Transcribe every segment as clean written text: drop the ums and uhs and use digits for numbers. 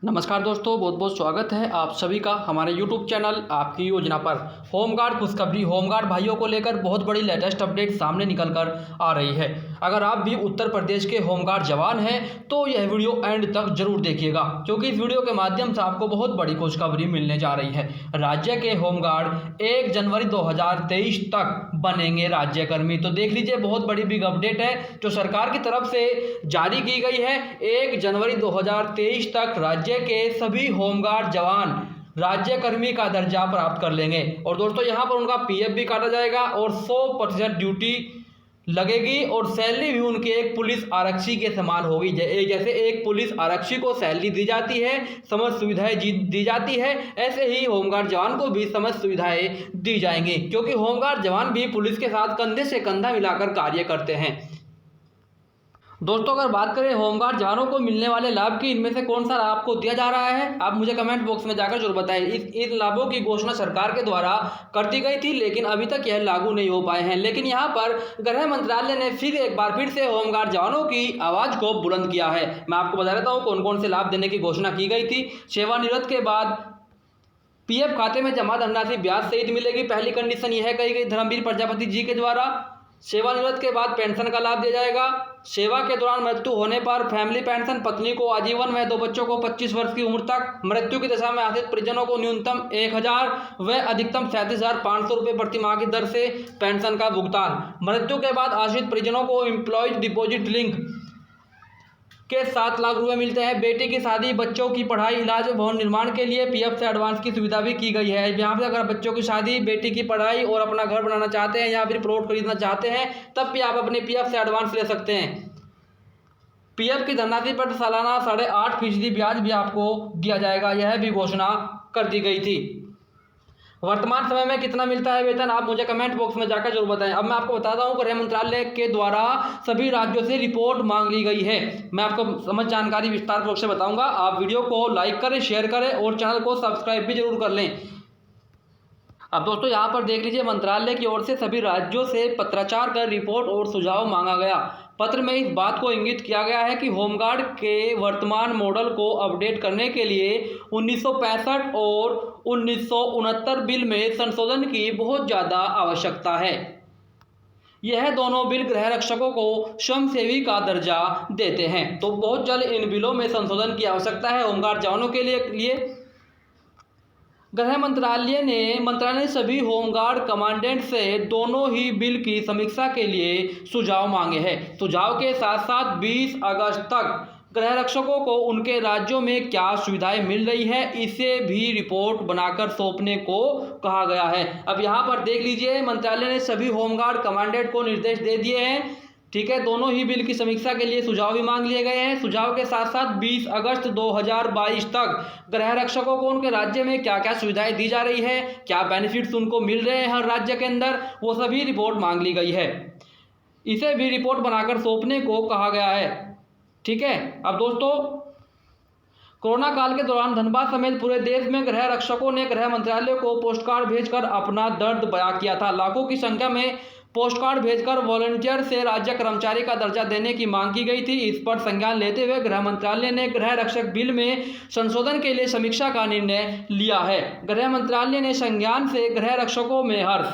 नमस्कार दोस्तों, बहुत बहुत स्वागत है आप सभी का हमारे YouTube चैनल आपकी योजना पर। होमगार्ड खुशखबरी, होमगार्ड भाइयों को लेकर बहुत बड़ी लेटेस्ट अपडेट सामने निकल कर आ रही है। अगर आप भी उत्तर प्रदेश के होमगार्ड जवान हैं तो यह वीडियो एंड तक जरूर देखिएगा, क्योंकि इस वीडियो के माध्यम से आपको बहुत बड़ी खुशखबरी मिलने जा रही है। राज्य के होमगार्ड 1 जनवरी 2023 तक बनेंगे राज्यकर्मी। तो देख लीजिए, बहुत बड़ी बिग अपडेट है जो सरकार की तरफ से जारी की गई है। 1 जनवरी 2023 तक राज्य के सभी होमगार्ड जवान राज्यकर्मी का दर्जा प्राप्त कर लेंगे। और दोस्तों, यहां पर उनका पीएफ भी काटा जाएगा और 100% ड्यूटी लगेगी और सैलरी भी उनके एक पुलिस आरक्षी के समान होगी। जैसे एक पुलिस आरक्षी को सैलरी दी जाती है, समस्त सुविधाएं दी जाती है, ऐसे ही होमगार्ड जवान को भी समस्त सुविधाएं दी जाएंगी, क्योंकि होमगार्ड जवान भी पुलिस के साथ कंधे से कंधा मिलाकर कार्य करते हैं। दोस्तों, अगर बात करें होमगार्ड जवानों को मिलने वाले लाभ की, इनमें से कौन सा लाभ आपको दिया जा रहा है, आप मुझे कमेंट बॉक्स में जाकर जरूर बताएं। इस लाभों की घोषणा सरकार के द्वारा कर दी गई थी, लेकिन अभी तक यह लागू नहीं हो पाए हैं। लेकिन यहाँ पर गृह मंत्रालय ने एक बार फिर से होमगार्ड जवानों की आवाज को बुलंद किया है। मैं आपको बता देता हूँ कौन कौन से लाभ देने की घोषणा की गई थी। सेवानिवृत्त के बाद पीएफ खाते में जमा धनराशि ब्याज सहित मिलेगी। पहली कंडीशन यह कही गई धर्मवीर प्रजापति जी के द्वारा। सेवानिवृत्त के बाद पेंशन का लाभ दिया जाएगा। सेवा के दौरान मृत्यु होने पर फैमिली पेंशन पत्नी को आजीवन व 2 बच्चों को 25 वर्ष की उम्र तक, मृत्यु की दशा में आश्रित परिजनों को न्यूनतम 1000 व अधिकतम 37,500 रुपये प्रति माह की दर से पेंशन का भुगतान। मृत्यु के बाद आश्रित परिजनों को एम्प्लॉयज डिपॉजिट लिंक के 7 लाख रुपए मिलते हैं। बेटी की शादी, बच्चों की पढ़ाई, इलाज व भवन निर्माण के लिए पीएफ से एडवांस की सुविधा भी की गई है। यहाँ पे अगर बच्चों की शादी, बेटी की पढ़ाई और अपना घर बनाना चाहते हैं या फिर प्लॉट खरीदना चाहते हैं, तब भी आप अपने पीएफ से एडवांस ले सकते हैं। पीएफ की धनराशि पर सालाना 8.5% ब्याज भी आपको दिया जाएगा, यह भी घोषणा कर दी गई थी। वर्तमान समय में कितना मिलता है वेतन, आप मुझे कमेंट बॉक्स में जाकर जरूर बताएं। अब मैं आपको बताता हूं, गृह मंत्रालय के द्वारा सभी राज्यों से रिपोर्ट मांग ली गई है। मैं आपको समस्त जानकारी विस्तार पूर्वक से बताऊंगा। आप वीडियो को लाइक करें, शेयर करें और चैनल को सब्सक्राइब भी जरूर कर लें। अब दोस्तों, यहाँ पर देख लीजिए, मंत्रालय की ओर से सभी राज्यों से पत्राचार कर रिपोर्ट और सुझाव मांगा गया। पत्र में इस बात को इंगित किया गया है कि होमगार्ड के वर्तमान मॉडल को अपडेट करने के लिए 1965 और 1969 बिल में संशोधन की बहुत ज़्यादा आवश्यकता है। यह दोनों बिल गृह रक्षकों को स्वयंसेवी का दर्जा देते हैं, तो बहुत जल्द इन बिलों में संशोधन की आवश्यकता है होमगार्ड जवानों के लिए। गृह मंत्रालय ने सभी होमगार्ड कमांडेंट से दोनों ही बिल की समीक्षा के लिए सुझाव मांगे हैं। सुझाव के साथ साथ 20 अगस्त तक गृह रक्षकों को उनके राज्यों में क्या सुविधाएं मिल रही है, इसे भी रिपोर्ट बनाकर सौंपने को कहा गया है। अब यहाँ पर देख लीजिए, मंत्रालय ने सभी होमगार्ड कमांडेंट को निर्देश दे दिए हैं, ठीक है। दोनों ही बिल की समीक्षा के लिए सुझाव भी मांग लिए गए हैं। सुझाव के साथ साथ 20 अगस्त 2022 तक गृह रक्षकों को उनके राज्य में क्या क्या सुविधाएं दी जा रही है, क्या बेनिफिट्स उनको मिल रहे हैं हर राज्य के अंदर, वो सभी रिपोर्ट मांग ली गई है। इसे भी रिपोर्ट बनाकर सौंपने को कहा गया है, ठीक है। अब दोस्तों, कोरोना काल के दौरान धनबाद समेत पूरे देश में गृह रक्षकों ने गृह मंत्रालय को पोस्टकार्ड भेजकर अपना दर्द बयां किया था। लाखों की संख्या में पोस्टकार्ड भेजकर वॉलंटियर से राज्य कर्मचारी का दर्जा देने की मांग की गई थी। इस पर संज्ञान लेते हुए गृह मंत्रालय ने गृह रक्षक बिल में संशोधन के लिए समीक्षा का निर्णय लिया है। गृह मंत्रालय ने संज्ञान से गृह रक्षकों में हर्ष,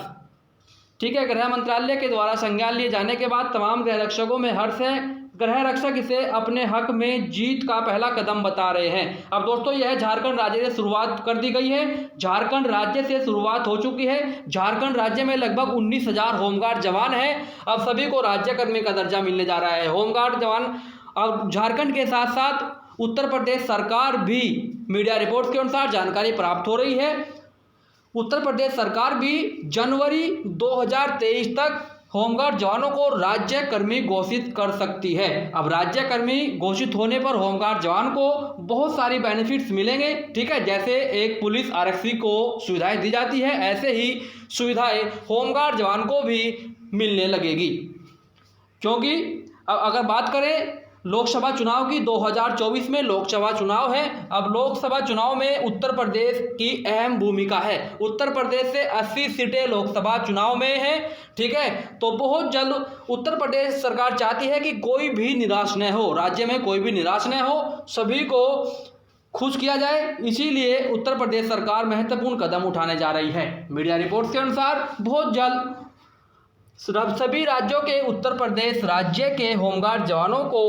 ठीक है, गृह मंत्रालय के द्वारा संज्ञान लिए जाने के बाद तमाम गृह रक्षकों में हर्ष है। गृह रक्षक इसे अपने हक में जीत का पहला कदम बता रहे हैं। अब दोस्तों, यह झारखंड राज्य से शुरुआत कर दी गई है। झारखंड राज्य से शुरुआत हो चुकी है। झारखंड राज्य में लगभग 19,000 होमगार्ड जवान हैं। अब सभी को राज्यकर्मी का दर्जा मिलने जा रहा है। होमगार्ड जवान अब झारखंड के साथ साथ उत्तर प्रदेश सरकार भी, मीडिया रिपोर्ट्स के अनुसार जानकारी प्राप्त हो रही है, उत्तर प्रदेश सरकार भी जनवरी 2023 तक होमगार्ड जवानों को राज्यकर्मी घोषित कर सकती है। अब राज्यकर्मी घोषित होने पर होमगार्ड जवान को बहुत सारी बेनिफिट्स मिलेंगे, ठीक है। जैसे एक पुलिस आरक्षी को सुविधाएं दी जाती है, ऐसे ही सुविधाएं होमगार्ड जवान को भी मिलने लगेगी। क्योंकि अब अगर बात करें लोकसभा चुनाव की, 2024 में लोकसभा चुनाव है। अब लोकसभा चुनाव में उत्तर प्रदेश की अहम भूमिका है। उत्तर प्रदेश से 80 सीटें लोकसभा चुनाव में है, ठीक है। तो बहुत जल्द उत्तर प्रदेश सरकार चाहती है कि कोई भी निराश न हो, राज्य में कोई भी निराश न हो, सभी को खुश किया जाए, इसीलिए उत्तर प्रदेश सरकार महत्वपूर्ण कदम उठाने जा रही है। मीडिया रिपोर्ट्स के अनुसार बहुत जल्द सभी राज्यों के उत्तर प्रदेश राज्य के होमगार्ड जवानों को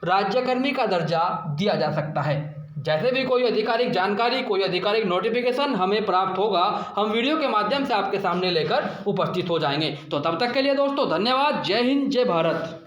राज्यकर्मी का दर्जा दिया जा सकता है। जैसे भी कोई आधिकारिक जानकारी, कोई आधिकारिक नोटिफिकेशन हमें प्राप्त होगा, हम वीडियो के माध्यम से आपके सामने लेकर उपस्थित हो जाएंगे। तो तब तक के लिए दोस्तों धन्यवाद। जय हिंद, जय भारत।